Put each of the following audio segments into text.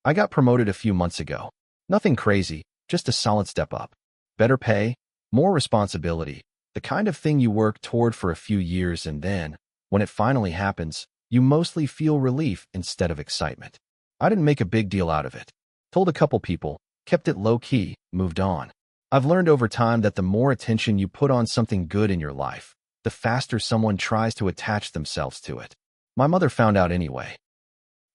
I got promoted a few months ago. Nothing crazy, just a solid step up. Better pay, more responsibility, the kind of thing you work toward for a few years and then, when it finally happens, you mostly feel relief instead of excitement. I didn't make a big deal out of it. Told a couple people, kept it low-key, moved on. I've learned over time that the more attention you put on something good in your life, the faster someone tries to attach themselves to it. My mother found out anyway.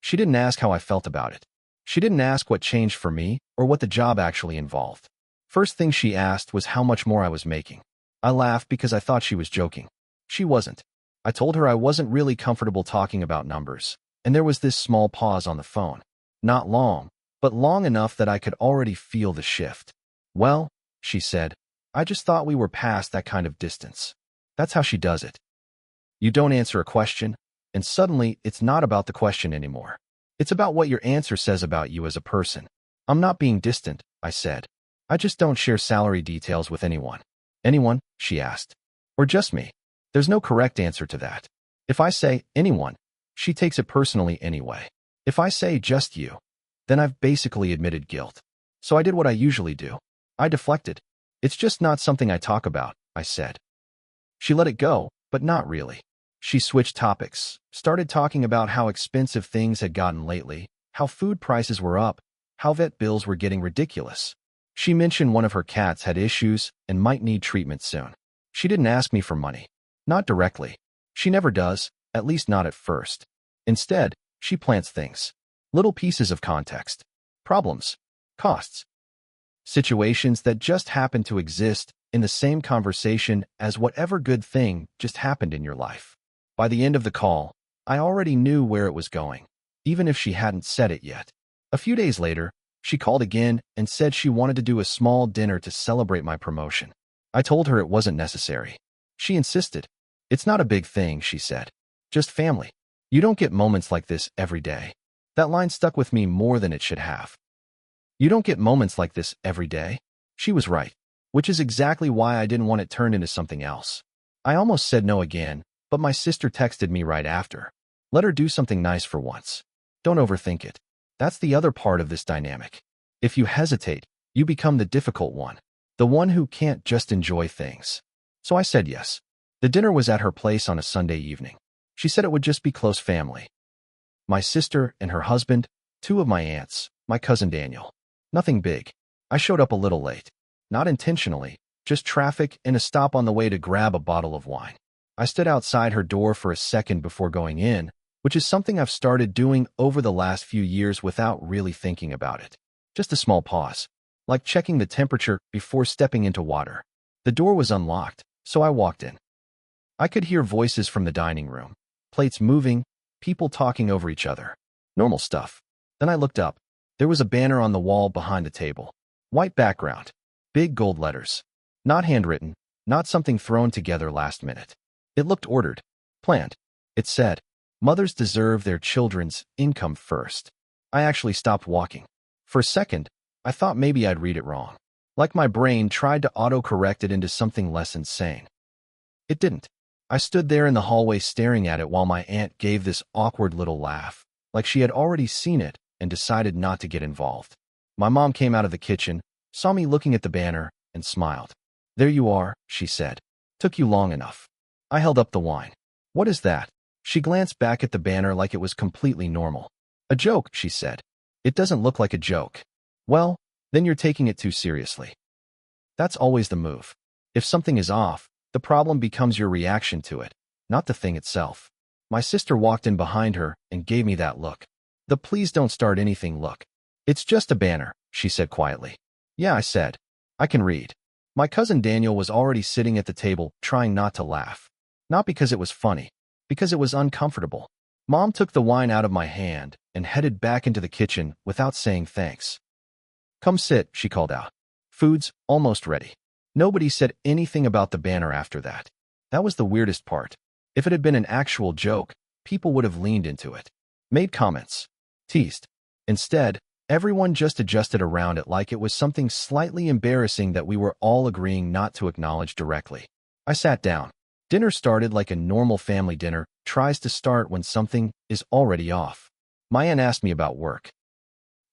She didn't ask how I felt about it. She didn't ask what changed for me or what the job actually involved. First thing she asked was how much more I was making. I laughed because I thought she was joking. She wasn't. I told her I wasn't really comfortable talking about numbers, and there was this small pause on the phone. Not long, but long enough that I could already feel the shift. Well, she said, I just thought we were past that kind of distance. That's how she does it. You don't answer a question, and suddenly it's not about the question anymore. It's about what your answer says about you as a person. I'm not being distant, I said. I just don't share salary details with anyone. Anyone? She asked. Or just me? There's no correct answer to that. If I say anyone, she takes it personally anyway. If I say just you, then I've basically admitted guilt. So I did what I usually do. I deflected. It's just not something I talk about, I said. She let it go, but not really. She switched topics, started talking about how expensive things had gotten lately, how food prices were up, how vet bills were getting ridiculous. She mentioned one of her cats had issues and might need treatment soon. She didn't ask me for money. Not directly. She never does, at least not at first. Instead, she plants things. Little pieces of context. Problems. Costs. Situations that just happen to exist in the same conversation as whatever good thing just happened in your life. By the end of the call, I already knew where it was going, even if she hadn't said it yet. A few days later, she called again and said she wanted to do a small dinner to celebrate my promotion. I told her it wasn't necessary. She insisted. It's not a big thing, she said. Just family. You don't get moments like this every day. That line stuck with me more than it should have. You don't get moments like this every day? She was right, which is exactly why I didn't want it turned into something else. I almost said no again, but my sister texted me right after. Let her do something nice for once. Don't overthink it. That's the other part of this dynamic. If you hesitate, you become the difficult one, the one who can't just enjoy things. So I said yes. The dinner was at her place on a Sunday evening. She said it would just be close family. My sister and her husband, two of my aunts, my cousin Daniel. Nothing big. I showed up a little late. Not intentionally, just traffic and a stop on the way to grab a bottle of wine. I stood outside her door for a second before going in, which is something I've started doing over the last few years without really thinking about it. Just a small pause, like checking the temperature before stepping into water. The door was unlocked, so I walked in. I could hear voices from the dining room, plates moving, people talking over each other. Normal stuff. Then I looked up. There was a banner on the wall behind the table. White background. Big gold letters. Not handwritten, not something thrown together last minute. It looked ordered, planned. It said, "Mothers deserve their children's income first." I actually stopped walking. For a second, I thought maybe I'd read it wrong. Like my brain tried to auto-correct it into something less insane. It didn't. I stood there in the hallway staring at it while my aunt gave this awkward little laugh, like she had already seen it and decided not to get involved. My mom came out of the kitchen, saw me looking at the banner, and smiled. "There you are," she said. "Took you long enough." I held up the wine. "What is that?" She glanced back at the banner like it was completely normal. "A joke," she said. "It doesn't look like a joke." "Well, then you're taking it too seriously." That's always the move. If something is off, the problem becomes your reaction to it, not the thing itself. My sister walked in behind her and gave me that look. The "please don't start anything" look. "It's just a banner," she said quietly. "Yeah," I said. "I can read." My cousin Daniel was already sitting at the table, trying not to laugh. Not because it was funny, because it was uncomfortable. Mom took the wine out of my hand and headed back into the kitchen without saying thanks. "Come sit," she called out. "Food's almost ready." Nobody said anything about the banner after that. That was the weirdest part. If it had been an actual joke, people would have leaned into it, made comments, teased. Instead, everyone just adjusted around it like it was something slightly embarrassing that we were all agreeing not to acknowledge directly. I sat down. Dinner started like a normal family dinner tries to start when something is already off. My aunt asked me about work.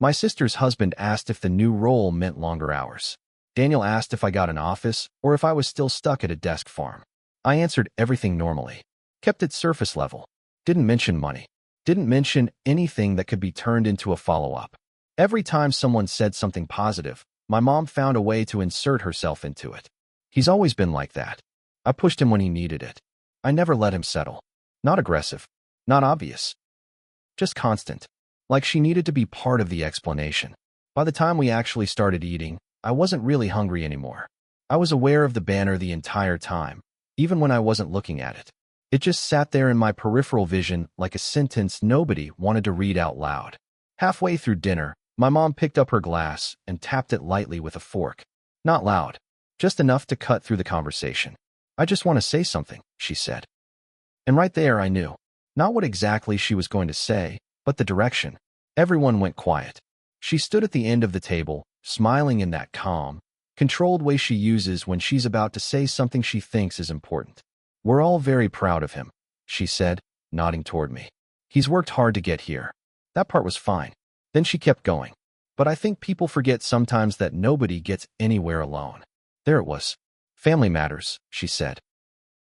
My sister's husband asked if the new role meant longer hours. Daniel asked if I got an office or if I was still stuck at a desk farm. I answered everything normally. Kept it surface level. Didn't mention money. Didn't mention anything that could be turned into a follow-up. Every time someone said something positive, my mom found a way to insert herself into it. He's always been like that. I pushed him when he needed it. I never let him settle. Not aggressive. Not obvious. Just constant. Like she needed to be part of the explanation. By the time we actually started eating, I wasn't really hungry anymore. I was aware of the banner the entire time, even when I wasn't looking at it. It just sat there in my peripheral vision like a sentence nobody wanted to read out loud. Halfway through dinner, my mom picked up her glass and tapped it lightly with a fork. Not loud, just enough to cut through the conversation. "I just want to say something," she said. And right there I knew. Not what exactly she was going to say, but the direction. Everyone went quiet. She stood at the end of the table, smiling in that calm, controlled way she uses when she's about to say something she thinks is important. "We're all very proud of him," she said, nodding toward me. "He's worked hard to get here." That part was fine. Then she kept going. "But I think people forget sometimes that nobody gets anywhere alone." There it was. "Family matters," she said.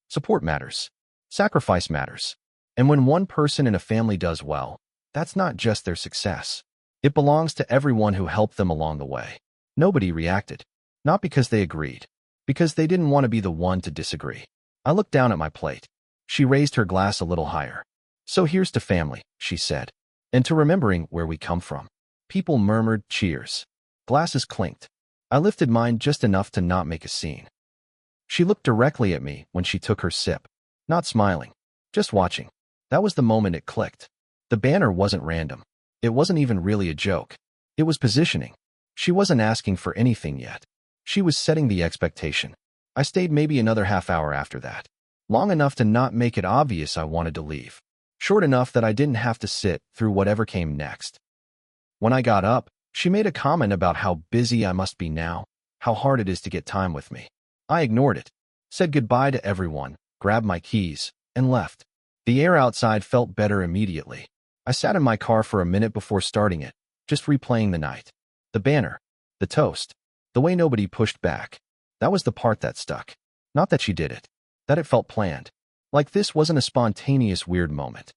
"Support matters. Sacrifice matters. And when one person in a family does well, that's not just their success. It belongs to everyone who helped them along the way." Nobody reacted. Not because they agreed. Because they didn't want to be the one to disagree. I looked down at my plate. She raised her glass a little higher. "So here's to family," she said. "And to remembering where we come from." People murmured cheers. Glasses clinked. I lifted mine just enough to not make a scene. She looked directly at me when she took her sip. Not smiling. Just watching. That was the moment it clicked. The banner wasn't random. It wasn't even really a joke. It was positioning. She wasn't asking for anything yet. She was setting the expectation. I stayed maybe another half hour after that. Long enough to not make it obvious I wanted to leave. Short enough that I didn't have to sit through whatever came next. When I got up, she made a comment about how busy I must be now, how hard it is to get time with me. I ignored it, said goodbye to everyone, grabbed my keys, and left. The air outside felt better immediately. I sat in my car for a minute before starting it, just replaying the night. The banner, the toast, the way nobody pushed back. That was the part that stuck. Not that she did it, that it felt planned. Like this wasn't a spontaneous weird moment.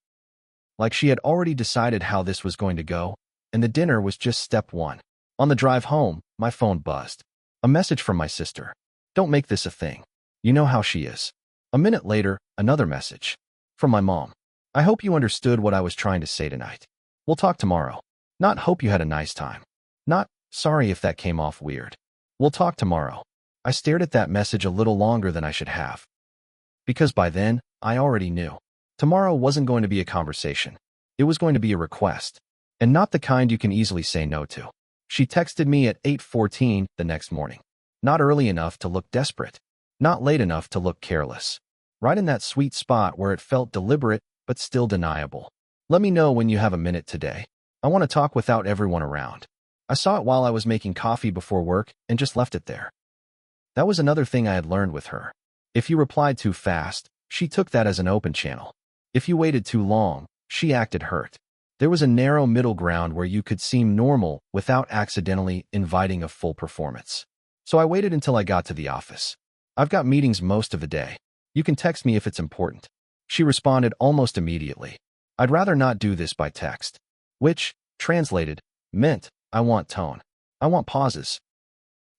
Like she had already decided how this was going to go, and the dinner was just step one. On the drive home, my phone buzzed. A message from my sister. "Don't make this a thing. You know how she is." A minute later, another message. From my mom. "I hope you understood what I was trying to say tonight. We'll talk tomorrow." Not "hope you had a nice time." Not "sorry if that came off weird." "We'll talk tomorrow." I stared at that message a little longer than I should have. Because by then, I already knew. Tomorrow wasn't going to be a conversation. It was going to be a request. And not the kind you can easily say no to. She texted me at 8:14 the next morning. Not early enough to look desperate. Not late enough to look careless. Right in that sweet spot where it felt deliberate but still deniable. "Let me know when you have a minute today. I want to talk without everyone around." I saw it while I was making coffee before work and just left it there. That was another thing I had learned with her. If you replied too fast, she took that as an open channel. If you waited too long, she acted hurt. There was a narrow middle ground where you could seem normal without accidentally inviting a full performance. So I waited until I got to the office. "I've got meetings most of the day. You can text me if it's important." She responded almost immediately. "I'd rather not do this by text." Which, translated, meant I want tone. I want pauses.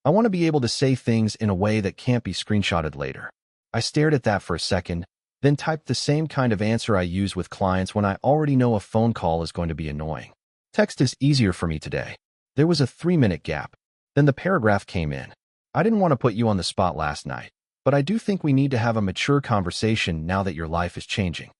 I want to be able to say things in a way that can't be screenshotted later. I stared at that for a second, then typed the same kind of answer I use with clients when I already know a phone call is going to be annoying. Text is easier for me today. There was a 3-minute gap. Then the paragraph came in. "I didn't want to put you on the spot last night, but I do think we need to have a mature conversation now that your life is changing.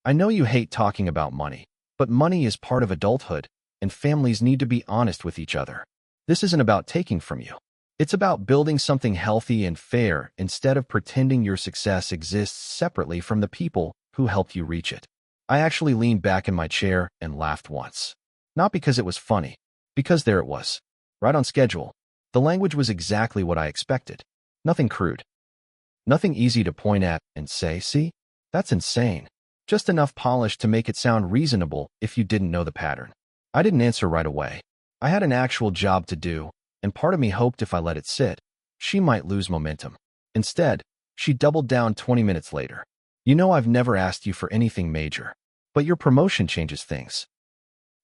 I know you hate talking about money, but money is part of adulthood, and families need to be honest with each other. This isn't about taking from you. It's about building something healthy and fair instead of pretending your success exists separately from the people who helped you reach it." I actually leaned back in my chair and laughed once. Not because it was funny, because there it was. Right on schedule. The language was exactly what I expected. Nothing crude. Nothing easy to point at and say, "See? That's insane." Just enough polish to make it sound reasonable if you didn't know the pattern. I didn't answer right away. I had an actual job to do, and part of me hoped if I let it sit, she might lose momentum. Instead, she doubled down 20 minutes later. You know, I've never asked you for anything major, but your promotion changes things.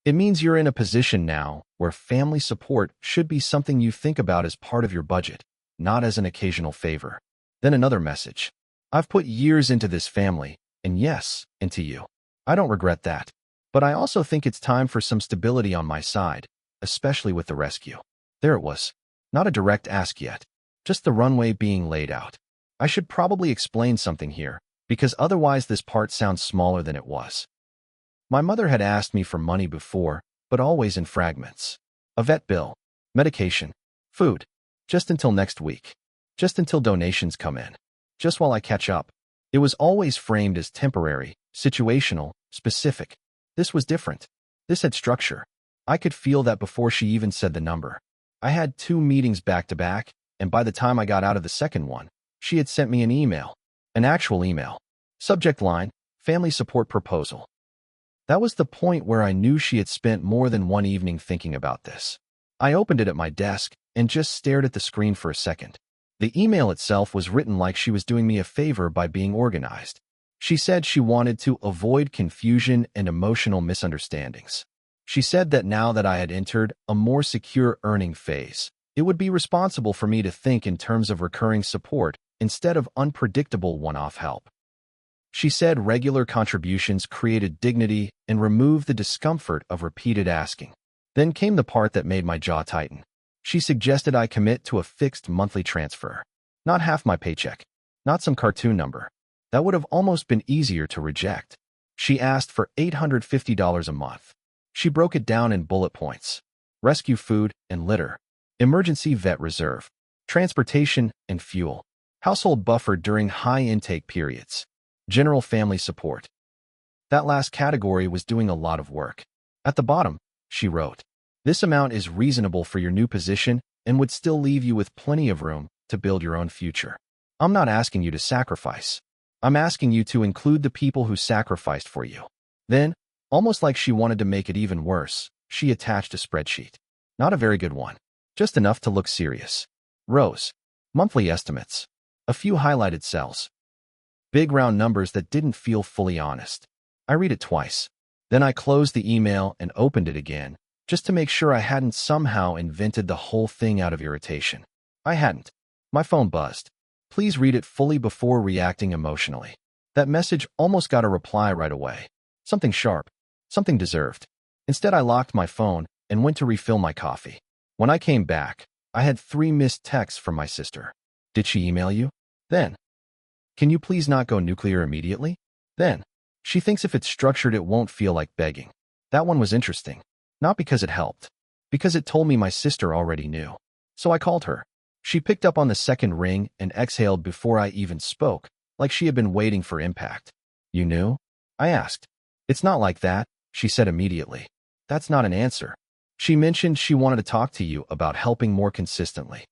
It means you're in a position now where family support should be something you think about as part of your budget, not as an occasional favor. Then another message. I've put years into this family, and yes, into you. I don't regret that. But I also think it's time for some stability on my side, especially with the rescue. There it was. Not a direct ask yet, just the runway being laid out. I should probably explain something here, because otherwise this part sounds smaller than it was. My mother had asked me for money before, but always in fragments. A vet bill, medication, food, just until next week, just until donations come in, just while I catch up. It was always framed as temporary, situational, specific. This was different. This had structure. I could feel that before she even said the number. I had 2 meetings back to back, and by the time I got out of the second one, she had sent me an email, an actual email. Subject line, family support proposal. That was the point where I knew she had spent more than one evening thinking about this. I opened it at my desk and just stared at the screen for a second. The email itself was written like she was doing me a favor by being organized. She said she wanted to avoid confusion and emotional misunderstandings. She said that now that I had entered a more secure earning phase, it would be responsible for me to think in terms of recurring support instead of unpredictable one-off help. She said regular contributions created dignity and removed the discomfort of repeated asking. Then came the part that made my jaw tighten. She suggested I commit to a fixed monthly transfer. Not half my paycheck. Not some cartoon number. That would have almost been easier to reject. She asked for $850 a month. She broke it down in bullet points. Rescue food and litter. Emergency vet reserve. Transportation and fuel. Household buffer during high intake periods. General family support. That last category was doing a lot of work. At the bottom, she wrote, "This amount is reasonable for your new position and would still leave you with plenty of room to build your own future. I'm not asking you to sacrifice. I'm asking you to include the people who sacrificed for you." Then, almost like she wanted to make it even worse, she attached a spreadsheet. Not a very good one. Just enough to look serious. Rows. Monthly estimates. A few highlighted cells. Big round numbers that didn't feel fully honest. I read it twice. Then I closed the email and opened it again, just to make sure I hadn't somehow invented the whole thing out of irritation. I hadn't. My phone buzzed. Please read it fully before reacting emotionally. That message almost got a reply right away. Something sharp. Something deserved. Instead, I locked my phone and went to refill my coffee. When I came back, I had 3 missed texts from my sister. Did she email you? Then. Can you please not go nuclear immediately? Then. She thinks if it's structured it won't feel like begging. That one was interesting. Not because it helped. Because it told me my sister already knew. So I called her. She picked up on the second ring and exhaled before I even spoke, like she had been waiting for impact. You knew? I asked. It's not like that, she said immediately. That's not an answer. She mentioned she wanted to talk to you about helping more consistently.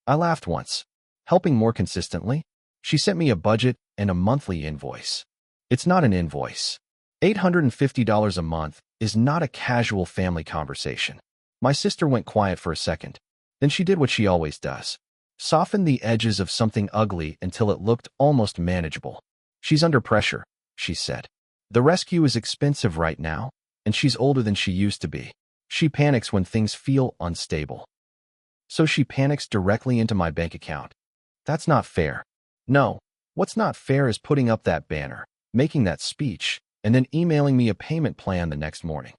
I laughed once. Helping more consistently? She sent me a budget and a monthly invoice. It's not an invoice. $850 a month is not a casual family conversation. My sister went quiet for a second. Then she did what she always does. Softened the edges of something ugly until it looked almost manageable. She's under pressure, she said. The rescue is expensive right now, and she's older than she used to be. She panics when things feel unstable. So she panics directly into my bank account. That's not fair. No, what's not fair is putting up that banner, making that speech, and then emailing me a payment plan the next morning.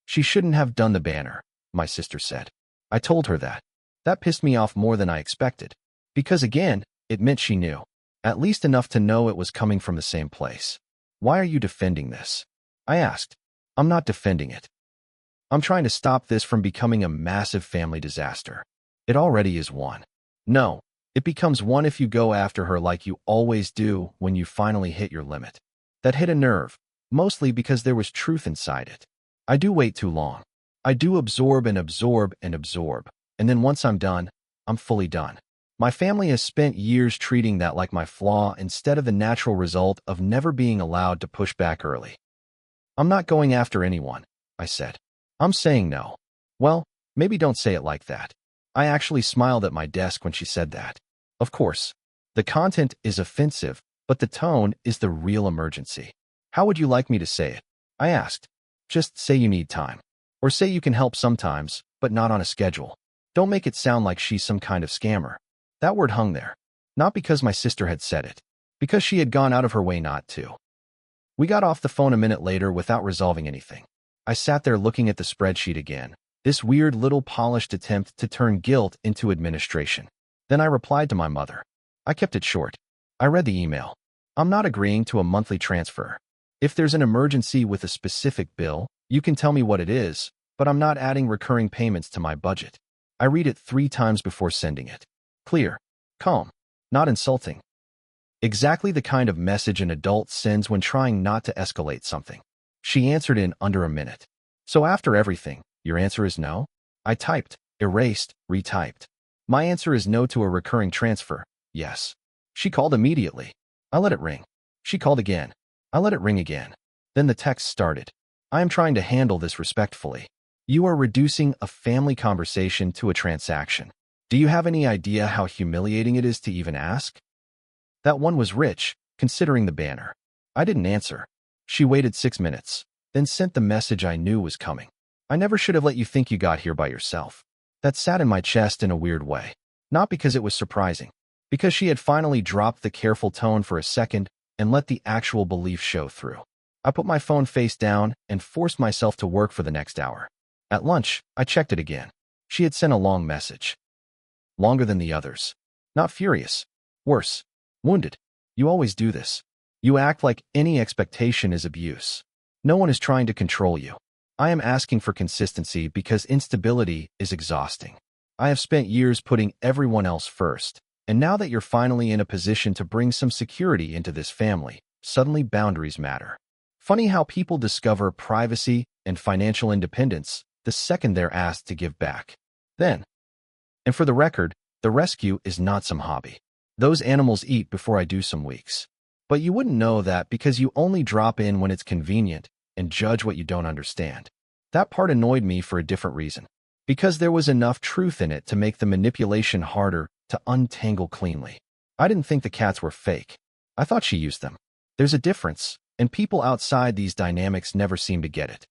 She shouldn't have done the banner, my sister said. I told her that. That pissed me off more than I expected. Because again, it meant she knew. At least enough to know it was coming from the same place. Why are you defending this? I asked. I'm not defending it. I'm trying to stop this from becoming a massive family disaster. It already is one. No, it becomes one if you go after her like you always do when you finally hit your limit. That hit a nerve, mostly because there was truth inside it. I do wait too long. I do absorb and absorb and absorb, and then once I'm done, I'm fully done. My family has spent years treating that like my flaw instead of the natural result of never being allowed to push back early. I'm not going after anyone, I said. I'm saying no. Well, maybe don't say it like that. I actually smiled at my desk when she said that. Of course, the content is offensive, but the tone is the real emergency. How would you like me to say it? I asked. Just say you need time. Or say you can help sometimes, but not on a schedule. Don't make it sound like she's some kind of scammer. That word hung there. Not because my sister had said it. Because she had gone out of her way not to. We got off the phone a minute later without resolving anything. I sat there looking at the spreadsheet again. This weird little polished attempt to turn guilt into administration. Then I replied to my mother. I kept it short. I read the email. I'm not agreeing to a monthly transfer. If there's an emergency with a specific bill, you can tell me what it is, but I'm not adding recurring payments to my budget. I read it 3 times before sending it. Clear, calm, not insulting. Exactly the kind of message an adult sends when trying not to escalate something. She answered in under a minute. So after everything, your answer is no? I typed, erased, retyped. My answer is no to a recurring transfer. Yes. She called immediately. I let it ring. She called again. I let it ring again. Then the text started. I am trying to handle this respectfully. You are reducing a family conversation to a transaction. Do you have any idea how humiliating it is to even ask? That one was rich, considering the banner. I didn't answer. She waited 6 minutes, then sent the message I knew was coming. I never should have let you think you got here by yourself. That sat in my chest in a weird way. Not because it was surprising. Because she had finally dropped the careful tone for a second and let the actual belief show through. I put my phone face down and forced myself to work for the next hour. At lunch, I checked it again. She had sent a long message. Longer than the others. Not furious. Worse. Wounded. You always do this. You act like any expectation is abuse. No one is trying to control you. I am asking for consistency because instability is exhausting. I have spent years putting everyone else first, and now that you're finally in a position to bring some security into this family, suddenly boundaries matter. Funny how people discover privacy and financial independence the second they're asked to give back. Then, and for the record, the rescue is not some hobby. Those animals eat before I do some weeks. But you wouldn't know that because you only drop in when it's convenient and judge what you don't understand. That part annoyed me for a different reason. Because there was enough truth in it to make the manipulation harder to untangle cleanly. I didn't think the cats were fake. I thought she used them. There's a difference, and people outside these dynamics never seem to get it.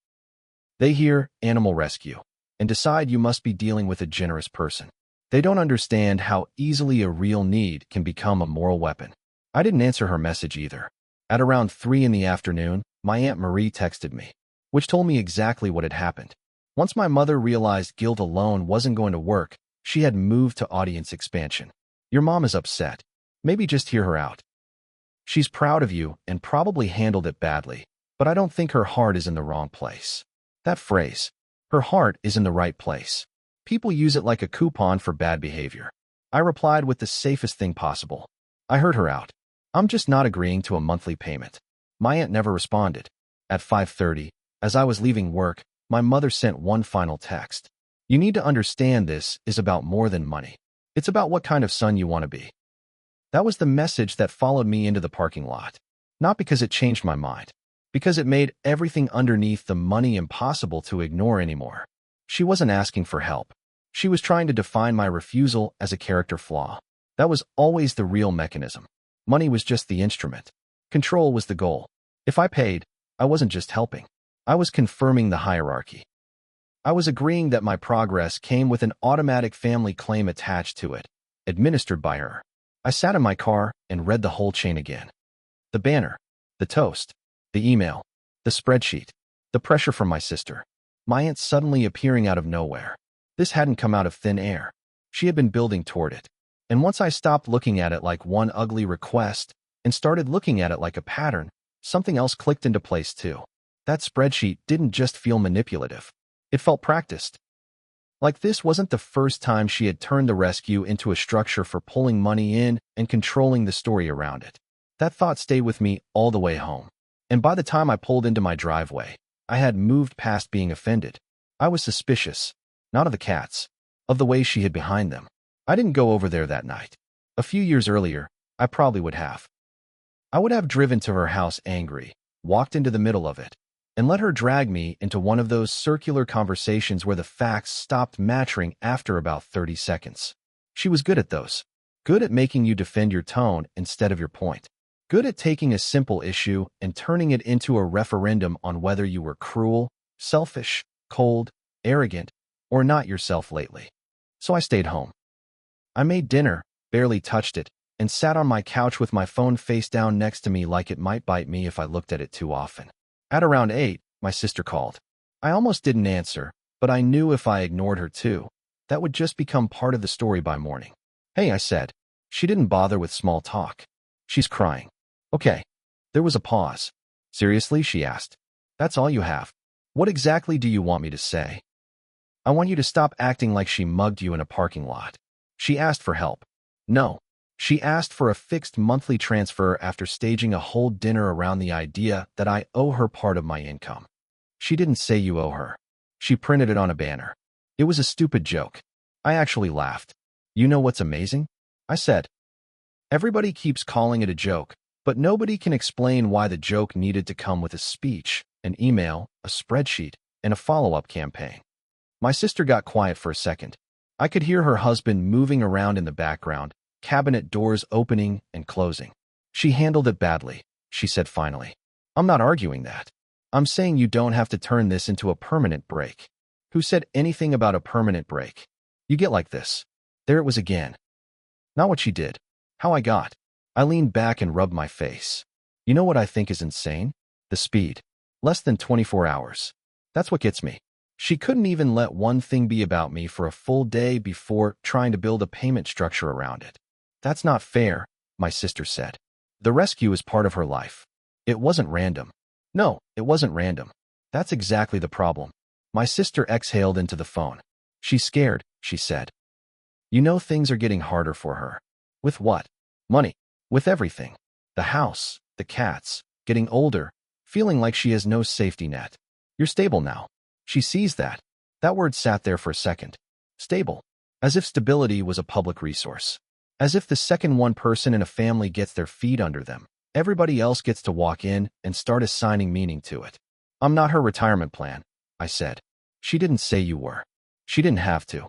They hear animal rescue and decide you must be dealing with a generous person. They don't understand how easily a real need can become a moral weapon. I didn't answer her message either. At around 3 in the afternoon, my Aunt Marie texted me, which told me exactly what had happened. Once my mother realized guilt alone wasn't going to work, she had moved to audience expansion. Your mom is upset. Maybe just hear her out. She's proud of you and probably handled it badly, but I don't think her heart is in the wrong place. That phrase, her heart is in the right place. People use it like a coupon for bad behavior. I replied with the safest thing possible. I heard her out. I'm just not agreeing to a monthly payment. My aunt never responded. At 5:30, as I was leaving work, my mother sent one final text. You need to understand this is about more than money. It's about what kind of son you want to be. That was the message that followed me into the parking lot. Not because it changed my mind. Because it made everything underneath the money impossible to ignore anymore. She wasn't asking for help. She was trying to define my refusal as a character flaw. That was always the real mechanism. Money was just the instrument. Control was the goal. If I paid, I wasn't just helping. I was confirming the hierarchy. I was agreeing that my progress came with an automatic family claim attached to it, administered by her. I sat in my car and read the whole chain again. The banner, the toast, the email, the spreadsheet, the pressure from my sister. My aunt suddenly appearing out of nowhere. This hadn't come out of thin air. She had been building toward it. And once I stopped looking at it like one ugly request and started looking at it like a pattern, something else clicked into place too. That spreadsheet didn't just feel manipulative. It felt practiced. Like this wasn't the first time she had turned the rescue into a structure for pulling money in and controlling the story around it. That thought stayed with me all the way home. And by the time I pulled into my driveway, I had moved past being offended. I was suspicious, not of the cats, of the way she hid behind them. I didn't go over there that night. A few years earlier, I probably would have. I would have driven to her house angry, walked into the middle of it, and let her drag me into one of those circular conversations where the facts stopped matching after about 30 seconds. She was good at those. Good at making you defend your tone instead of your point. Good at taking a simple issue and turning it into a referendum on whether you were cruel, selfish, cold, arrogant, or not yourself lately. So I stayed home. I made dinner, barely touched it, and sat on my couch with my phone face down next to me like it might bite me if I looked at it too often. At around 8, my sister called. I almost didn't answer, but I knew if I ignored her too, that would just become part of the story by morning. Hey, I said. She didn't bother with small talk. She's crying. Okay. There was a pause. Seriously, she asked. That's all you have? What exactly do you want me to say? I want you to stop acting like she mugged you in a parking lot. She asked for help. No. She asked for a fixed monthly transfer after staging a whole dinner around the idea that I owe her part of my income. She didn't say you owe her. She printed it on a banner. It was a stupid joke. I actually laughed. You know what's amazing? I said. Everybody keeps calling it a joke, but nobody can explain why the joke needed to come with a speech, an email, a spreadsheet, and a follow-up campaign. My sister got quiet for a second. I could hear her husband moving around in the background, cabinet doors opening and closing. She handled it badly, she said finally. I'm not arguing that. I'm saying you don't have to turn this into a permanent break. Who said anything about a permanent break? You get like this. There it was again. Not what she did. How I got. I leaned back and rubbed my face. You know what I think is insane? The speed. Less than 24 hours. That's what gets me. She couldn't even let one thing be about me for a full day before trying to build a payment structure around it. That's not fair, my sister said. The rescue is part of her life. It wasn't random. No, it wasn't random. That's exactly the problem. My sister exhaled into the phone. She's scared, she said. You know things are getting harder for her. With what? Money. With everything. The house, the cats, getting older, feeling like she has no safety net. You're stable now. She sees that. That word sat there for a second. Stable. As if stability was a public resource. As if the second one person in a family gets their feet under them, everybody else gets to walk in and start assigning meaning to it. I'm not her retirement plan, I said. She didn't say you were. She didn't have to.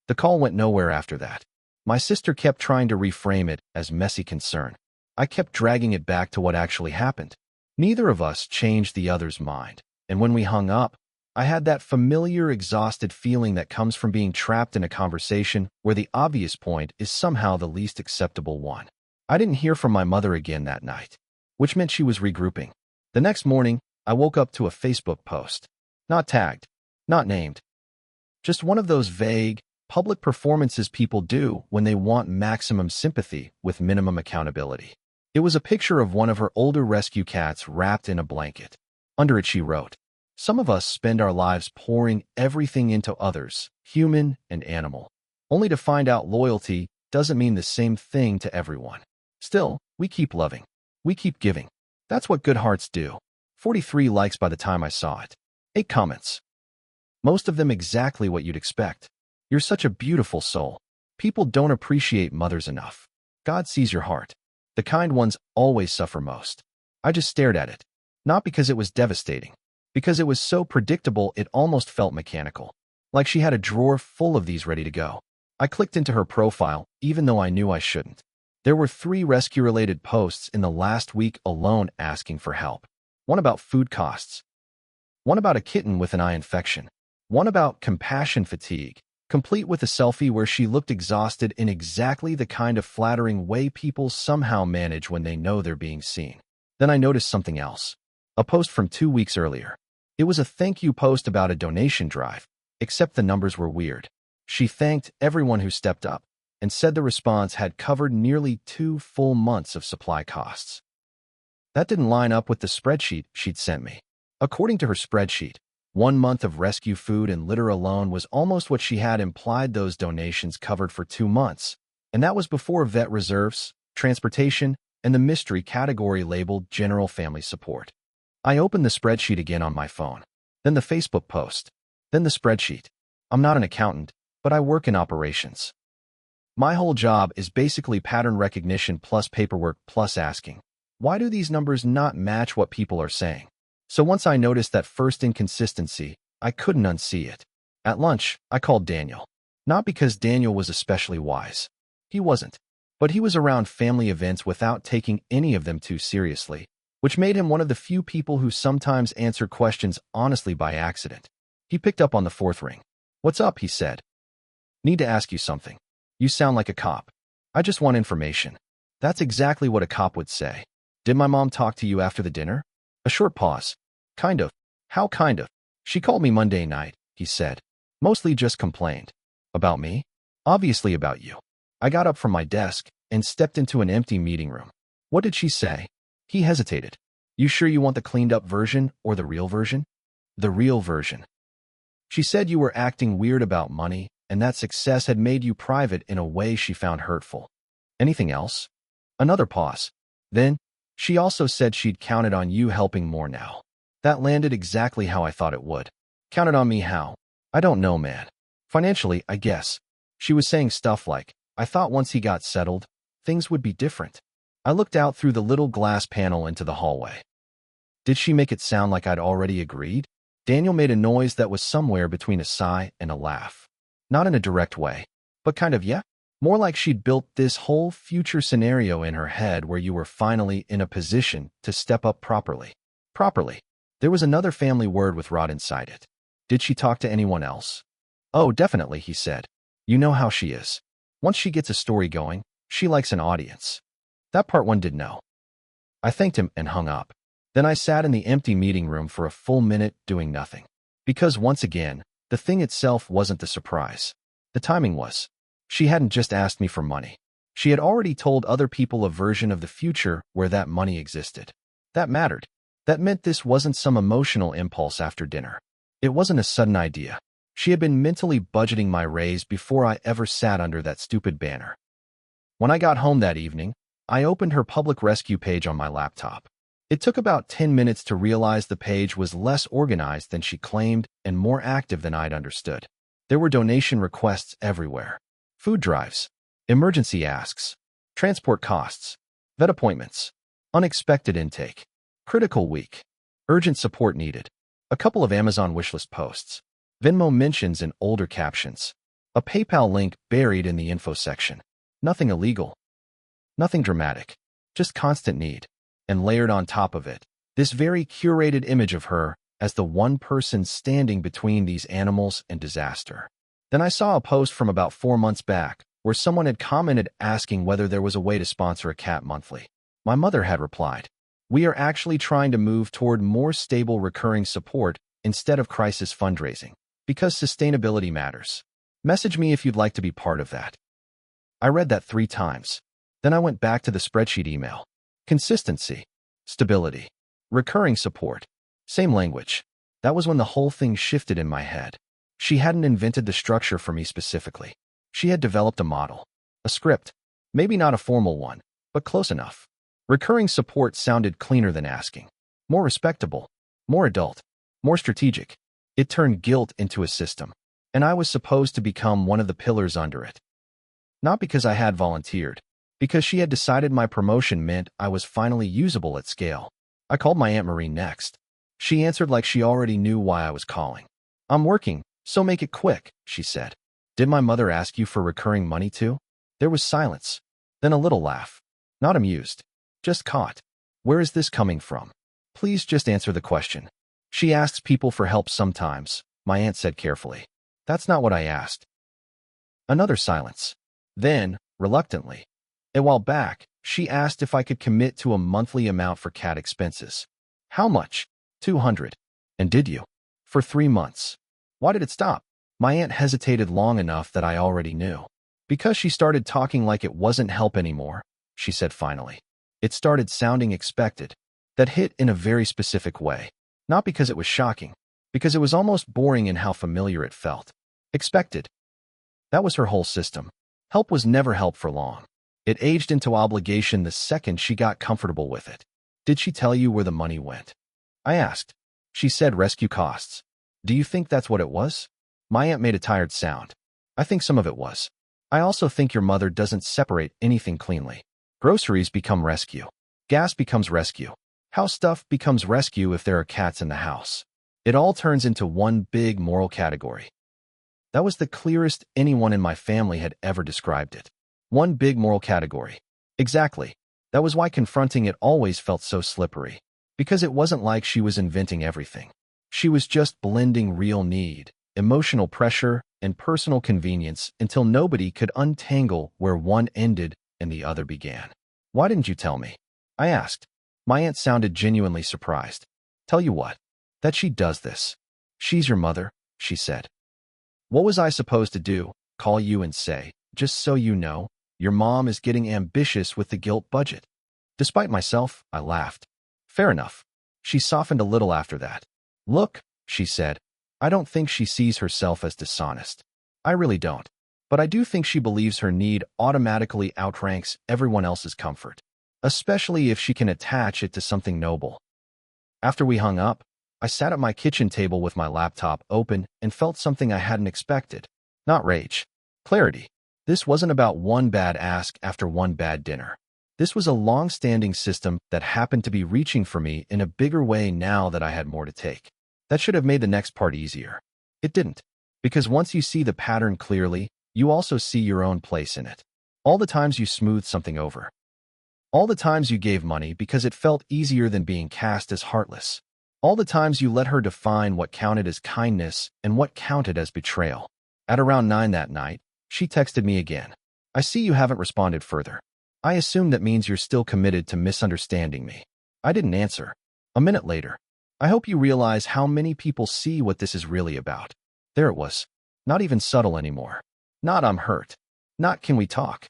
The call went nowhere after that. My sister kept trying to reframe it as messy concern. I kept dragging it back to what actually happened. Neither of us changed the other's mind, and when we hung up, I had that familiar, exhausted feeling that comes from being trapped in a conversation where the obvious point is somehow the least acceptable one. I didn't hear from my mother again that night, which meant she was regrouping. The next morning, I woke up to a Facebook post. Not tagged, not named. Just one of those vague, public performances people do when they want maximum sympathy with minimum accountability. It was a picture of one of her older rescue cats wrapped in a blanket. Under it she wrote, "Some of us spend our lives pouring everything into others, human and animal, only to find out loyalty doesn't mean the same thing to everyone. Still, we keep loving. We keep giving. That's what good hearts do." 43 likes by the time I saw it. 8 comments. Most of them exactly what you'd expect. You're such a beautiful soul. People don't appreciate mothers enough. God sees your heart. The kind ones always suffer most. I just stared at it. Not because it was devastating. Because it was so predictable it almost felt mechanical. Like she had a drawer full of these ready to go. I clicked into her profile, even though I knew I shouldn't. There were 3 rescue-related posts in the last week alone asking for help. One about food costs. One about a kitten with an eye infection. One about compassion fatigue, complete with a selfie where she looked exhausted in exactly the kind of flattering way people somehow manage when they know they're being seen. Then I noticed something else. A post from 2 weeks earlier. It was a thank you post about a donation drive, except the numbers were weird. She thanked everyone who stepped up and said the response had covered nearly 2 full months of supply costs. That didn't line up with the spreadsheet she'd sent me. According to her spreadsheet, 1 month of rescue food and litter alone was almost what she had implied those donations covered for 2 months, and that was before vet reserves, transportation, and the mystery category labeled General Family Support. I opened the spreadsheet again on my phone, then the Facebook post, then the spreadsheet. I'm not an accountant, but I work in operations. My whole job is basically pattern recognition plus paperwork plus asking, why do these numbers not match what people are saying? So once I noticed that first inconsistency, I couldn't unsee it. At lunch, I called Daniel. Not because Daniel was especially wise. He wasn't. But he was around family events without taking any of them too seriously, which made him one of the few people who sometimes answer questions honestly by accident. He picked up on the fourth ring. "What's up?" he said. "Need to ask you something. You sound like a cop." "I just want information." That's exactly what a cop would say. "Did my mom talk to you after the dinner?" A short pause. "Kind of." "How kind of?" "She called me Monday night," he said. "Mostly just complained." "About me?" "Obviously about you." I got up from my desk and stepped into an empty meeting room. "What did she say?" He hesitated. "You sure you want the cleaned up version or the real version?" "The real version." "She said you were acting weird about money and that success had made you private in a way she found hurtful." "Anything else?" Another pause. "Then, she also said she'd counted on you helping more now." That landed exactly how I thought it would. "Counted on me how?" "I don't know, man. Financially, I guess." She was saying stuff like, "I thought once he got settled, things would be different." I looked out through the little glass panel into the hallway. Did she make it sound like I'd already agreed? Daniel made a noise that was somewhere between a sigh and a laugh. Not in a direct way, but kind of, yeah. More like she'd built this whole future scenario in her head where you were finally in a position to step up properly. Properly. There was another family word with Rod inside it. "Did she talk to anyone else?" "Oh, definitely," he said. "You know how she is. Once she gets a story going, she likes an audience." That part one did know. I thanked him and hung up. Then I sat in the empty meeting room for a full minute doing nothing. Because once again, the thing itself wasn't the surprise. The timing was. She hadn't just asked me for money. She had already told other people a version of the future where that money existed. That mattered. That meant this wasn't some emotional impulse after dinner. It wasn't a sudden idea. She had been mentally budgeting my raise before I ever sat under that stupid banner. When I got home that evening, I opened her public rescue page on my laptop. It took about 10 minutes to realize the page was less organized than she claimed and more active than I'd understood. There were donation requests everywhere. Food drives, emergency asks, transport costs, vet appointments, unexpected intake, critical week, urgent support needed, a couple of Amazon wishlist posts, Venmo mentions in older captions, a PayPal link buried in the info section. Nothing illegal. Nothing dramatic. Just constant need. And layered on top of it, this very curated image of her as the one person standing between these animals and disaster. Then I saw a post from about 4 months back where someone had commented asking whether there was a way to sponsor a cat monthly. My mother had replied, "We are actually trying to move toward more stable recurring support instead of crisis fundraising, because sustainability matters. Message me if you'd like to be part of that." I read that 3 times. Then I went back to the spreadsheet email. Consistency, stability, recurring support, same language. That was when the whole thing shifted in my head. She hadn't invented the structure for me specifically. She had developed a model, a script, maybe not a formal one, but close enough. Recurring support sounded cleaner than asking, more respectable, more adult, more strategic. It turned guilt into a system, and I was supposed to become one of the pillars under it. Not because I had volunteered, because she had decided my promotion meant I was finally usable at scale. I called my Aunt Marie next. She answered like she already knew why I was calling. "I'm working, so make it quick," she said. "Did my mother ask you for recurring money too?" There was silence, then a little laugh. Not amused, just caught. "Where is this coming from? Please just answer the question." "She asks people for help sometimes," my aunt said carefully. "That's not what I asked." Another silence. Then, reluctantly, a while back, she asked if I could commit to a monthly amount for cat expenses. "How much?" "200. "And did you?" "For 3 months." "Why did it stop?" My aunt hesitated long enough that I already knew. "Because she started talking like it wasn't help anymore," she said finally. It started sounding expected. That hit in a very specific way. Not because it was shocking, because it was almost boring in how familiar it felt. Expected. That was her whole system. Help was never help for long. It aged into obligation the second she got comfortable with it. "Did she tell you where the money went?" I asked. "She said rescue costs." "Do you think that's what it was?" My aunt made a tired sound. "I think some of it was. I also think your mother doesn't separate anything cleanly. Groceries become rescue. Gas becomes rescue. how stuff becomes rescue if there are cats in the house. It all turns into one big moral category. That was the clearest anyone in my family had ever described it. One big moral category. Exactly. That was why confronting it always felt so slippery. Because it wasn't like she was inventing everything. She was just blending real need, emotional pressure, and personal convenience until nobody could untangle where one ended and the other began. Why didn't you tell me? I asked. My aunt sounded genuinely surprised. Tell you what, that she does this. She's your mother, she said. What was I supposed to do? Call you and say, just so you know, your mom is getting ambitious with the guilt budget. Despite myself, I laughed. Fair enough. She softened a little after that. Look, she said, I don't think she sees herself as dishonest. I really don't. But I do think she believes her need automatically outranks everyone else's comfort, especially if she can attach it to something noble. After we hung up, I sat at my kitchen table with my laptop open and felt something I hadn't expected. Not rage. Clarity. This wasn't about one bad ask after one bad dinner. This was a long-standing system that happened to be reaching for me in a bigger way now that I had more to take. That should have made the next part easier. It didn't. Because once you see the pattern clearly, you also see your own place in it. All the times you smoothed something over. All the times you gave money because it felt easier than being cast as heartless. All the times you let her define what counted as kindness and what counted as betrayal. At around 9 that night, she texted me again. I see you haven't responded further. I assume that means you're still committed to misunderstanding me. I didn't answer. A minute later, I hope you realize how many people see what this is really about. There it was. Not even subtle anymore. Not I'm hurt. Not can we talk.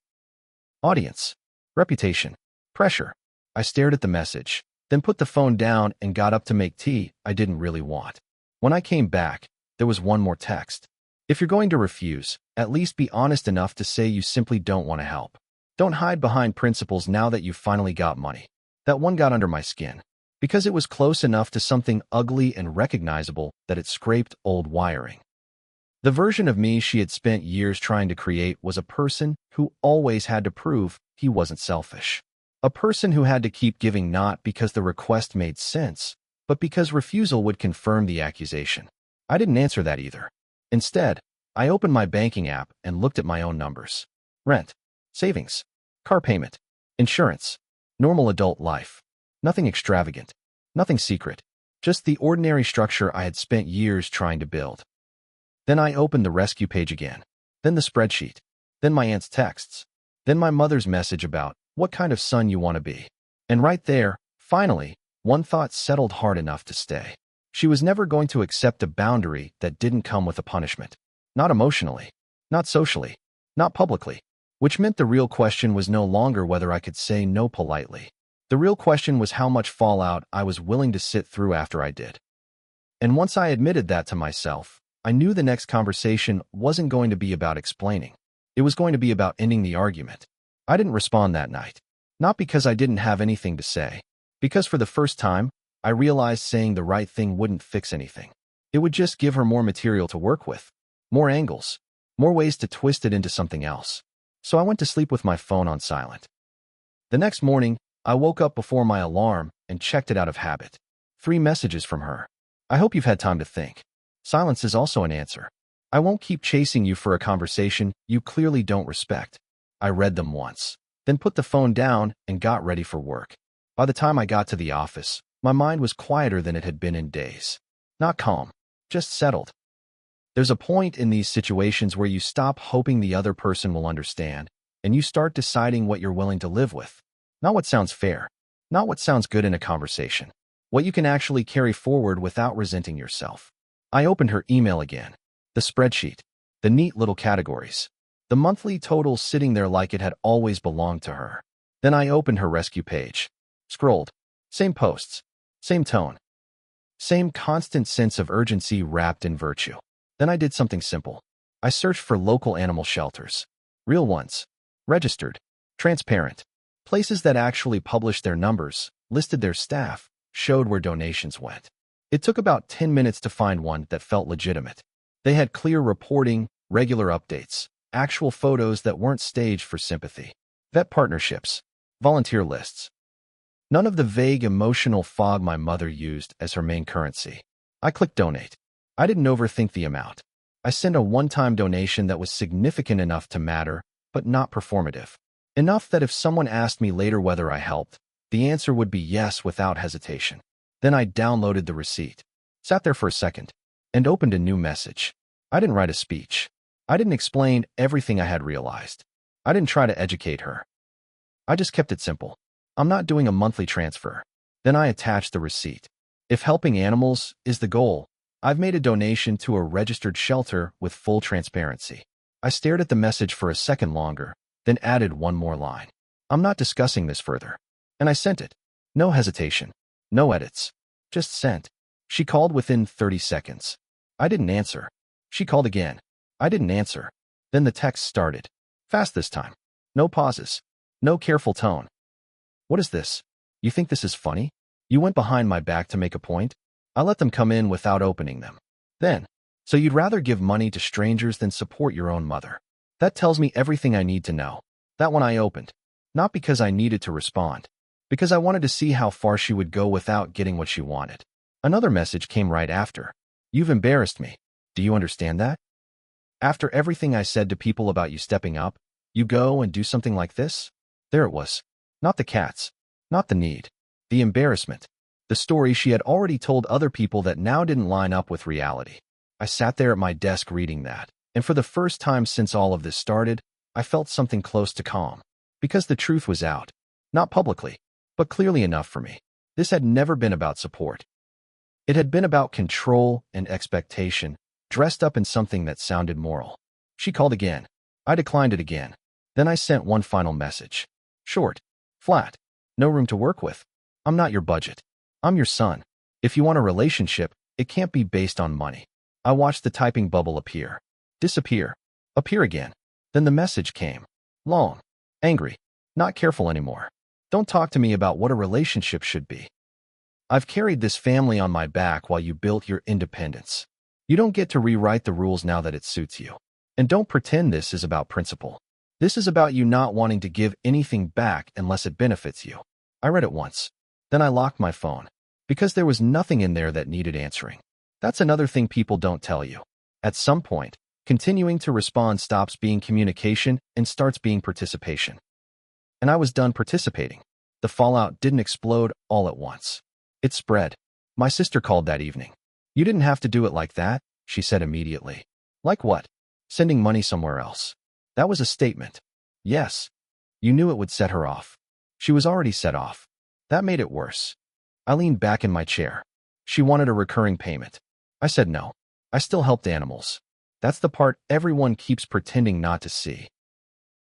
Audience. Reputation. Pressure. I stared at the message, then put the phone down and got up to make tea I didn't really want. When I came back, there was one more text. If you're going to refuse, at least be honest enough to say you simply don't want to help. Don't hide behind principles now that you've finally got money. That one got under my skin. Because it was close enough to something ugly and recognizable that it scraped old wiring. The version of me she had spent years trying to create was a person who always had to prove he wasn't selfish. A person who had to keep giving not because the request made sense, but because refusal would confirm the accusation. I didn't answer that either. Instead, I opened my banking app and looked at my own numbers. Rent, savings, car payment, insurance, normal adult life. Nothing extravagant, nothing secret, just the ordinary structure I had spent years trying to build. Then I opened the rescue page again, then the spreadsheet, then my aunt's texts, then my mother's message about what kind of son you want to be. And right there, finally, one thought settled hard enough to stay. She was never going to accept a boundary that didn't come with a punishment. Not emotionally, not socially, not publicly. Which meant the real question was no longer whether I could say no politely. The real question was how much fallout I was willing to sit through after I did. And once I admitted that to myself, I knew the next conversation wasn't going to be about explaining. It was going to be about ending the argument. I didn't respond that night. Not because I didn't have anything to say. Because for the first time, I realized saying the right thing wouldn't fix anything. It would just give her more material to work with. More angles. More ways to twist it into something else. So I went to sleep with my phone on silent. The next morning, I woke up before my alarm and checked it out of habit. 3 messages from her. I hope you've had time to think. Silence is also an answer. I won't keep chasing you for a conversation you clearly don't respect. I read them once, then put the phone down and got ready for work. By the time I got to the office, my mind was quieter than it had been in days. Not calm, just settled. There's a point in these situations where you stop hoping the other person will understand, and you start deciding what you're willing to live with. Not what sounds fair, not what sounds good in a conversation. What you can actually carry forward without resenting yourself. I opened her email again. The spreadsheet. The neat little categories. The monthly totals sitting there like it had always belonged to her. Then I opened her rescue page. Scrolled. Same posts. Same tone. Same constant sense of urgency wrapped in virtue. Then I did something simple. I searched for local animal shelters. Real ones. Registered. Transparent. Places that actually published their numbers, listed their staff, showed where donations went. It took about 10 minutes to find one that felt legitimate. They had clear reporting, regular updates, actual photos that weren't staged for sympathy. Vet partnerships. Volunteer lists. None of the vague emotional fog my mother used as her main currency. I clicked donate. I didn't overthink the amount. I sent a one-time donation that was significant enough to matter, but not performative. Enough that if someone asked me later whether I helped, the answer would be yes without hesitation. Then I downloaded the receipt, sat there for a second, and opened a new message. I didn't write a speech. I didn't explain everything I had realized. I didn't try to educate her. I just kept it simple. I'm not doing a monthly transfer. Then I attached the receipt. If helping animals is the goal, I've made a donation to a registered shelter with full transparency. I stared at the message for a second longer, then added one more line. I'm not discussing this further. And I sent it. No hesitation. No edits. Just sent. She called within 30 seconds. I didn't answer. She called again. I didn't answer. Then the text started. Fast this time. No pauses. No careful tone. What is this? You think this is funny? You went behind my back to make a point? I let them come in without opening them. Then, so you'd rather give money to strangers than support your own mother. That tells me everything I need to know. That one I opened. Not because I needed to respond. Because I wanted to see how far she would go without getting what she wanted. Another message came right after. You've embarrassed me. Do you understand that? After everything I said to people about you stepping up, you go and do something like this? There it was. Not the cats. Not the need. The embarrassment. The story she had already told other people that now didn't line up with reality. I sat there at my desk reading that, and for the first time since all of this started, I felt something close to calm. Because the truth was out. Not publicly, but clearly enough for me. This had never been about support. It had been about control and expectation, dressed up in something that sounded moral. She called again. I declined it again. Then I sent one final message. Short. Flat. No room to work with. I'm not your budget. I'm your son. If you want a relationship, it can't be based on money. I watched the typing bubble appear. Disappear. Appear again. Then the message came. Long. Angry. Not careful anymore. Don't talk to me about what a relationship should be. I've carried this family on my back while you built your independence. You don't get to rewrite the rules now that it suits you. And don't pretend this is about principle. This is about you not wanting to give anything back unless it benefits you. I read it once. Then I locked my phone. Because there was nothing in there that needed answering. That's another thing people don't tell you. At some point, continuing to respond stops being communication and starts being participation. And I was done participating. The fallout didn't explode all at once. It spread. My sister called that evening. You didn't have to do it like that, she said immediately. Like what? Sending money somewhere else. That was a statement. Yes. You knew it would set her off. She was already set off. That made it worse. I leaned back in my chair. She wanted a recurring payment. I said no. I still helped animals. That's the part everyone keeps pretending not to see.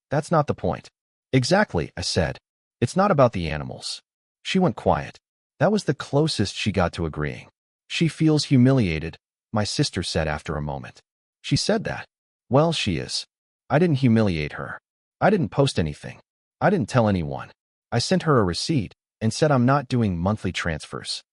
That's not the point. Exactly, I said. It's not about the animals. She went quiet. That was the closest she got to agreeing. She feels humiliated, my sister said after a moment. She said that. Well, she is. I didn't humiliate her. I didn't post anything. I didn't tell anyone. I sent her a receipt and said I'm not doing monthly transfers.